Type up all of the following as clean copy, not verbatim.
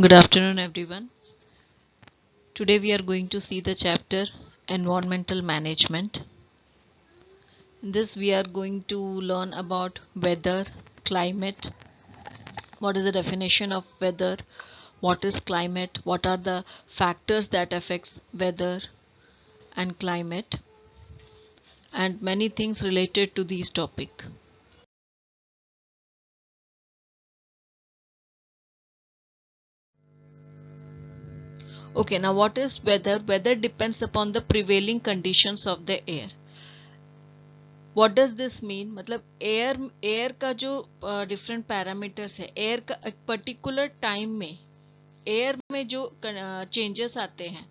Good afternoon, everyone. Today we are going to see the chapter Environmental Management. In this, we are going to learn about weather, climate, what is the definition of weather, what is climate, what are the factors that affects weather and climate, and many things related to these topic. Okay, now what is weather? Weather depends upon the prevailing conditions of the air. What does this mean? मतलब air का जो different parameters है, air का एक particular time में air में जो changes आते हैं,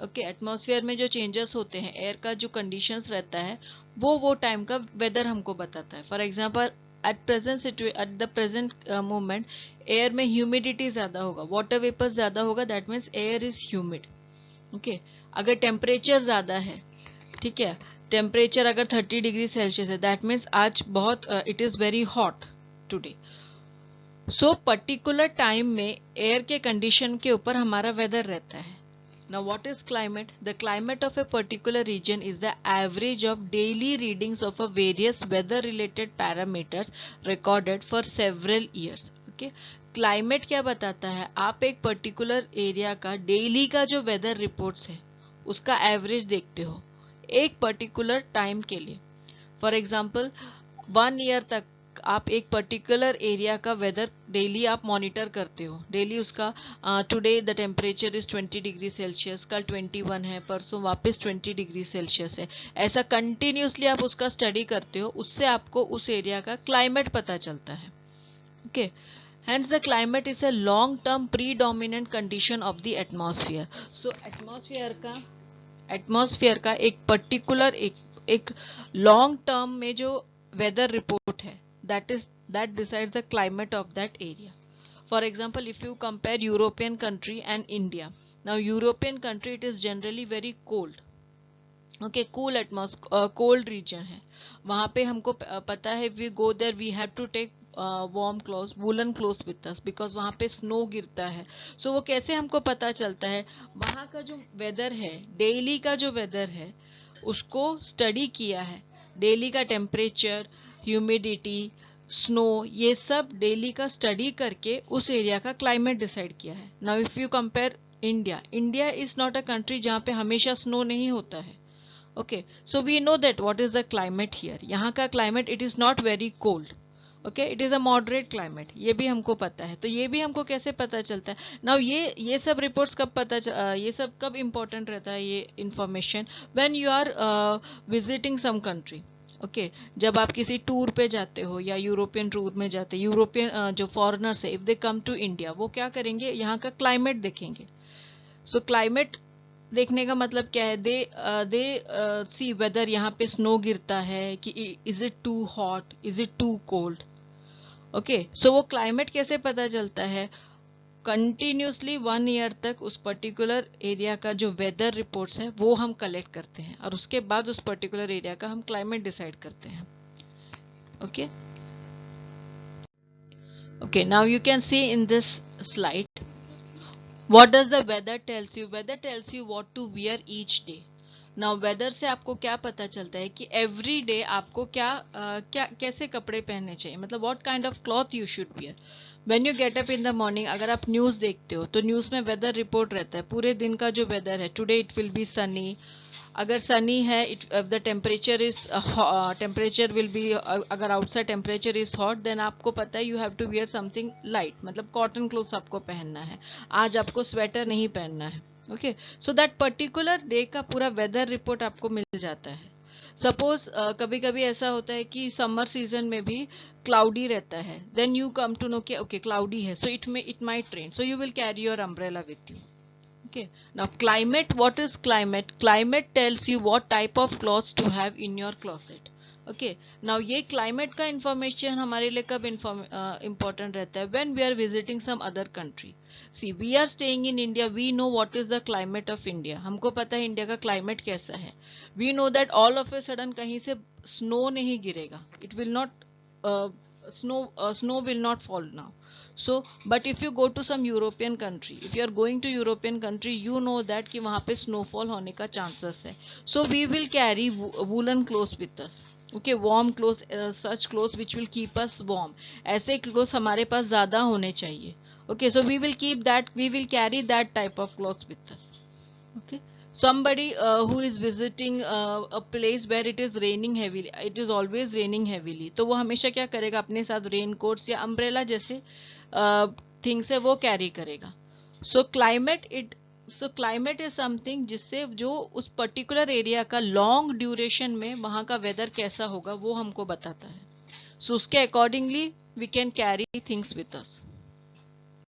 ओके, एटमॉस्फेयर में जो चेंजेस होते हैं, एयर का जो कंडीशंस रहता है, वो टाइम का वेदर हमको बताता है. For example at the present moment air में ह्यूमिडिटी ज्यादा होगा, वाटर वेपर ज्यादा होगा, that means air is humid. Okay, अगर टेम्परेचर ज्यादा है, ठीक है, टेम्परेचर अगर 30 डिग्री सेल्सियस है, दैट मीन्स आज बहुत it is very hot today. So particular time में एयर के कंडीशन के ऊपर हमारा वेदर रहता है. Now what is climate? The climate of a particular region is the average of daily readings of a various weather related parameters recorded for several years. Okay, climate क्या बताता है? आप एक पर्टिकुलर एरिया का daily का जो weather reports है उसका एवरेज देखते हो एक पर्टिकुलर टाइम के लिए. फॉर एग्जाम्पल 1 ईयर तक आप एक पर्टिकुलर एरिया का वेदर डेली आप मॉनिटर करते हो, डेली उसका today the temperature is 20 degree Celsius, कल 21 है, परसों वापस 20 डिग्री सेल्सियस है, ऐसा कंटिन्यूसली आप उसका स्टडी करते हो, उससे आपको उस एरिया का क्लाइमेट पता चलता है. Okay, hence the climate is a long term predominant condition of the atmosphere. So atmosphere का एक पर्टिकुलर एक लॉन्ग टर्म में जो वेदर रिपोर्ट है, that decides the climate of that area. For example if you compare European country and India, now European country it is generally very cold. Okay, cool atmosphere, cold region है, वहां पे हमको पता है we go there we have to take warm cloth, woollen cloth with us, because वहां पे snow गिरता है. सो वो कैसे हमको पता चलता है? वहां का जो वेदर है, डेली का जो वेदर है, उसको स्टडी किया है. डेली का टेम्परेचर, ह्यूमिडिटी, स्नो, ये सब डेली का स्टडी करके उस एरिया का क्लाइमेट डिसाइड किया है. Now if you compare India, India is not a country जहाँ पे हमेशा स्नो नहीं होता है. Okay, so we know that what is the climate here. यहाँ का climate it is not very cold. Okay, it is a moderate climate. ये भी हमको पता है. तो ये भी हमको कैसे पता चलता है? Now ये सब reports कब ये सब कब important रहता है ये information? When you are visiting some country. Okay okay, जब आप किसी टूर पे जाते हो या यूरोपियन टूर में जाते हो, यूरोपियन जो फॉरेनर्स है, if they come to India, वो क्या करेंगे? यहाँ का क्लाइमेट देखेंगे. सो क्लाइमेट देखने का मतलब क्या है? दे सी वेदर यहाँ पे स्नो गिरता है कि is it too hot, is it too cold. Okay, so वो क्लाइमेट कैसे पता चलता है? कंटिन्यूसली 1 ईयर तक उस पर्टिकुलर एरिया का जो वेदर रिपोर्ट्स है वो हम कलेक्ट करते हैं और उसके बाद उस पर्टिकुलर एरिया का हम क्लाइमेट डिसाइड करते हैं. Okay okay, now you can see in this slide what does the weather tells you. Weather tells you what to wear each day. Now weather से आपको क्या पता चलता है कि every day आपको क्या कैसे कपड़े पहनने चाहिए, मतलब what kind of cloth you should wear. When you get up in the morning, अगर आप न्यूज देखते हो तो न्यूज में वेदर रिपोर्ट रहता है, पूरे दिन का जो वेदर है, today it will be sunny. अगर सनी है, द टेम्परेचर विल बी, अगर outside temperature is hot, then आपको पता है you have to wear something light, मतलब कॉटन क्लोथ्स आपको पहनना है, आज आपको स्वेटर नहीं पहनना है. Okay, so that particular day का पूरा वेदर रिपोर्ट आपको मिल जाता है. सपोज कभी कभी ऐसा होता है कि समर सीजन में भी क्लाउडी रहता है, then you come to know कि ओके क्लाउडी है, so it might rain, so you will carry your umbrella with you. Okay, now climate, what is climate? Climate tells you what type of clothes to have in your closet. Okay, now ये climate का information हमारे लिए कब important रहता है? When we are visiting some other country. See, we are staying in India, we know what is the climate of India. हमको पता है इंडिया का climate कैसा है. We know that all of a sudden कहीं से snow नहीं गिरेगा. It will not snow will not fall now. So but if you go to some European country, if you are going to European country, you know that कि वहाँ पे snowfall होने का chances है. So we will carry woolen clothes with us. Okay, warm clothes, such clothes which will keep us warm. ऐसे clothes हमारे पास ज़्यादा होने चाहिए. Okay, so we will keep that, we will carry that type of clothes with us. Okay, somebody who is visiting a place where it is raining heavily, it is always raining heavily, तो वो हमेशा क्या करेगा, अपने साथ rain quotes या umbrella जैसे things है वो कैरी करेगा. सो क्लाइमेट इज समथिंग जिससे जो उस पर्टिकुलर एरिया का लॉन्ग ड्यूरेशन में वहाँ का वेदर कैसा होगा वो हमको बताता है. सो उसके accordingly we can carry things with us.